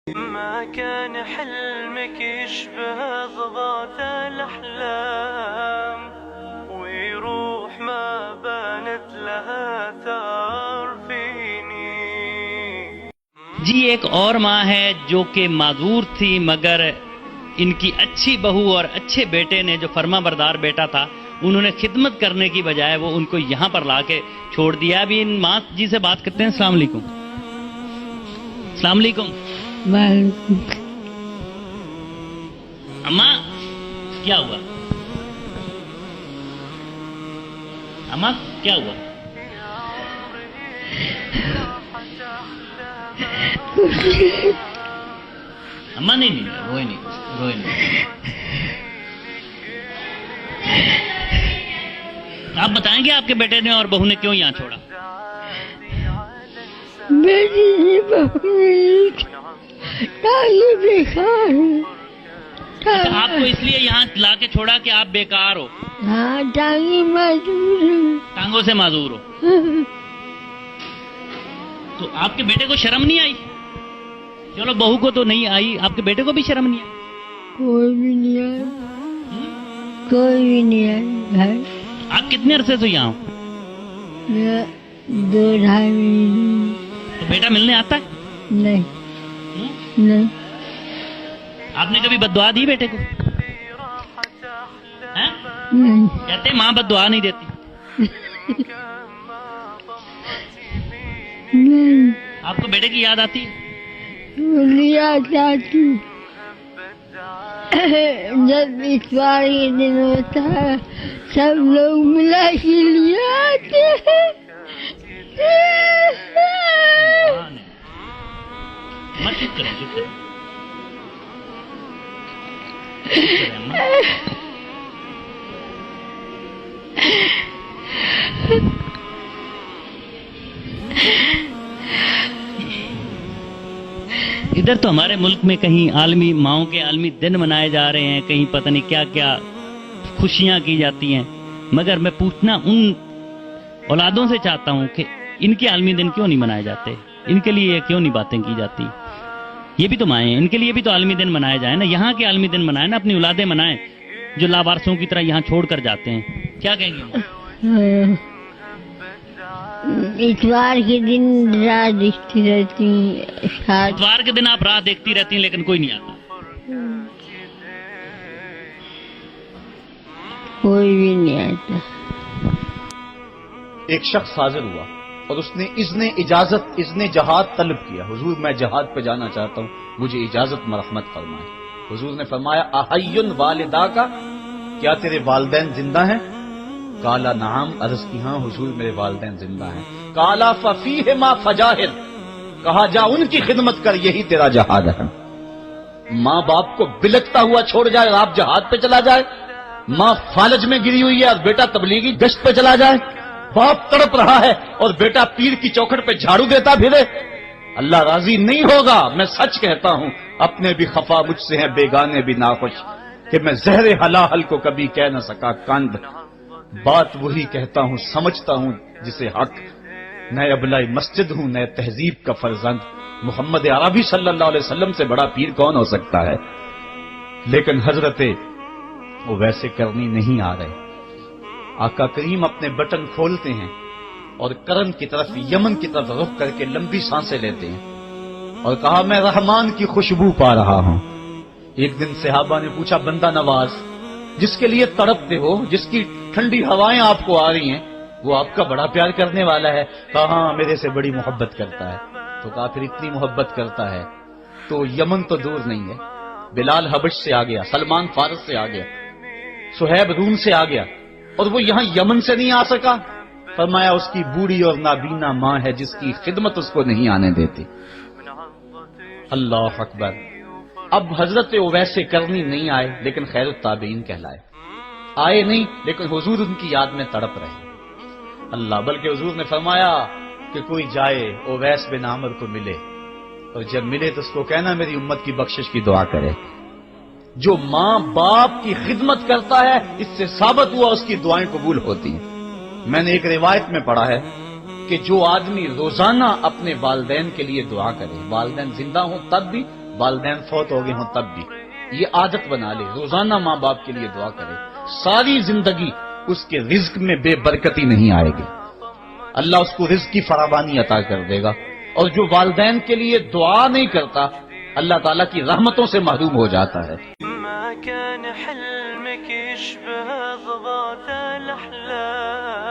ما كان حلمك يشبه ضغاث الأحلام ويروح ما بانت لها ثار فيني. جی ایک اور ماں ہے جو کہ معذور تھی، مگر ان کی اچھی بہو اور اچھے بیٹے نے جو فرما بردار بیٹا تھا انہوں نے خدمت کرنے کی بجائے وہ ان کو یہاں پر لا کے چھوڑ دیا. ابھی ان ماں جی سے بات کرتے ہیں. السلام علیکم. السلام علیکم. اماں کیا ہوا؟ اماں کیا ہوا؟ اماں نہیں روئے نہیں. آپ بتائیں گے آپ کے بیٹے نے اور بہو نے کیوں یہاں چھوڑا؟ میری بہو بیکار ہے. آپ کو اس لیے یہاں لا کے چھوڑا کہ آپ بیکار ہو؟ ہاں، ٹانگوں سے معذور ہو. تو آپ کے بیٹے کو شرم نہیں آئی؟ چلو بہو کو تو نہیں آئی، آپ کے بیٹے کو بھی شرم نہیں آئی؟ کوئی بھی نہیں آیا، کوئی بھی نہیں آیا. آپ کتنے عرصے سے یہاں ہو؟ 2-2.5 مہینے. تو بیٹا ملنے آتا ہے؟ نہیں. آپ نے کبھی بد دعا دی بیٹے کو؟ نہیں. کہتے ماں بد دعا نہیں دیتی. نہیں. آپ کو بیٹے کی یاد آتی ہے؟ یاد آتی. جب اتوار کے دن ہوتا ہے سب لوگ ملا کے لیے آتے ہیں. چپ کریں. ادھر تو ہمارے ملک میں کہیں عالمی ماؤں کے عالمی دن منائے جا رہے ہیں، کہیں پتہ نہیں کیا کیا خوشیاں کی جاتی ہیں، مگر میں پوچھنا ان اولادوں سے چاہتا ہوں کہ ان کے عالمی دن کیوں نہیں منائے جاتے؟ ان کے لیے کیوں نہیں باتیں کی جاتی؟ یہ بھی تو مائیں ہیں، ان کے لیے بھی تو عالمی دن منائے جائیں نا. یہاں کے عالمی دن منائیں نا، اپنی اولادیں منائیں جو لاوارثوں کی طرح یہاں چھوڑ کر جاتے ہیں. کیا کہیں گے؟ اتوار کے دن راہ دیکھتی رہتی. اتوار کے دن آپ راہ دیکھتی رہتی ہیں لیکن کوئی نہیں آتا. کوئی بھی نہیں آتا. ایک شخص حاضر ہوا اور اس نے اذن جہاد طلب کیا. حضور میں جہاد پہ جانا چاہتا ہوں، مجھے اجازت مرحمت فرمائیں. حضور نے فرمایا احی والدہ کا، کیا تیرے والدین زندہ ہیں؟ کالا نعم. عرض کی ہاں حضور میرے والدین زندہ ہیں. کالا ففیہما فجاہد. کہا جا ان کی خدمت کر، یہی تیرا جہاد ہے. ماں باپ کو بلکتا ہوا چھوڑ جائے اور آپ جہاد پہ چلا جائے. ماں فالج میں گری ہوئی ہے اور بیٹا تبلیغی گشت پہ چلا جائے. باپ تڑپ رہا ہے اور بیٹا پیر کی چوکھٹ پہ جھاڑو دیتا پھرے. اللہ راضی نہیں ہوگا. میں سچ کہتا ہوں، اپنے بھی خفا مجھ سے ہیں، بیگانے بھی ناخوش، کہ میں زہر حلاحل کو کبھی کہہ نہ سکا کند. بات وہی کہتا ہوں، سمجھتا ہوں جسے حق. نئے ابلائی مسجد ہوں، نئے تہذیب کا فرزند. محمد عربی صلی اللہ علیہ وسلم سے بڑا پیر کون ہو سکتا ہے؟ لیکن حضرت وہ ویسے کرنی نہیں آ رہے. آقا کریم اپنے بٹن کھولتے ہیں اور کرن کی طرف، یمن کی طرف رخ کر کے لمبی سانسیں لیتے ہیں اور کہا میں رحمان کی خوشبو پا رہا ہوں. ایک دن صحابہ نے پوچھا بندہ نواز جس کے لیے تڑپتے ہو، جس کی ٹھنڈی ہوائیں آپ کو آ رہی ہیں، وہ آپ کا بڑا پیار کرنے والا ہے. کہا ہاں میرے سے بڑی محبت کرتا ہے. تو کہا پھر اتنی محبت کرتا ہے تو یمن تو دور نہیں ہے. بلال حبش سے آ گیا، سلمان فارس سے آ گیا، سہیب روم سے آ گیا، اور وہ یہاں یمن سے نہیں آ سکا. فرمایا اس کی بوڑھی اور نابینا ماں ہے جس کی خدمت اس کو نہیں آنے دیتی. اللہ اکبر. اب حضرت ویسے کرنی نہیں آئے لیکن خیر التابعین کہلائے. آئے نہیں لیکن حضور ان کی یاد میں تڑپ رہے. اللہ، بلکہ حضور نے فرمایا کہ کوئی جائے اویس بن عامر کو ملے اور جب ملے تو اس کو کہنا میری امت کی بخشش کی دعا کرے. جو ماں باپ کی خدمت کرتا ہے اس سے ثابت ہوا اس کی دعائیں قبول ہوتی ہیں. میں نے ایک روایت میں پڑھا ہے کہ جو آدمی روزانہ اپنے والدین کے لیے دعا کرے، والدین زندہ ہوں تب بھی والدین فوت ہو گئے ہوں تب بھی یہ عادت بنا لے، روزانہ ماں باپ کے لیے دعا کرے، ساری زندگی اس کے رزق میں بے برکتی نہیں آئے گی، اللہ اس کو رزق کی فراوانی عطا کر دے گا۔ اور جو والدین کے لیے دعا نہیں کرتا اللہ تعالیٰ کی رحمتوں سے محروم ہو جاتا ہے۔ ما كان حلمك يشبه ضباط الأحلام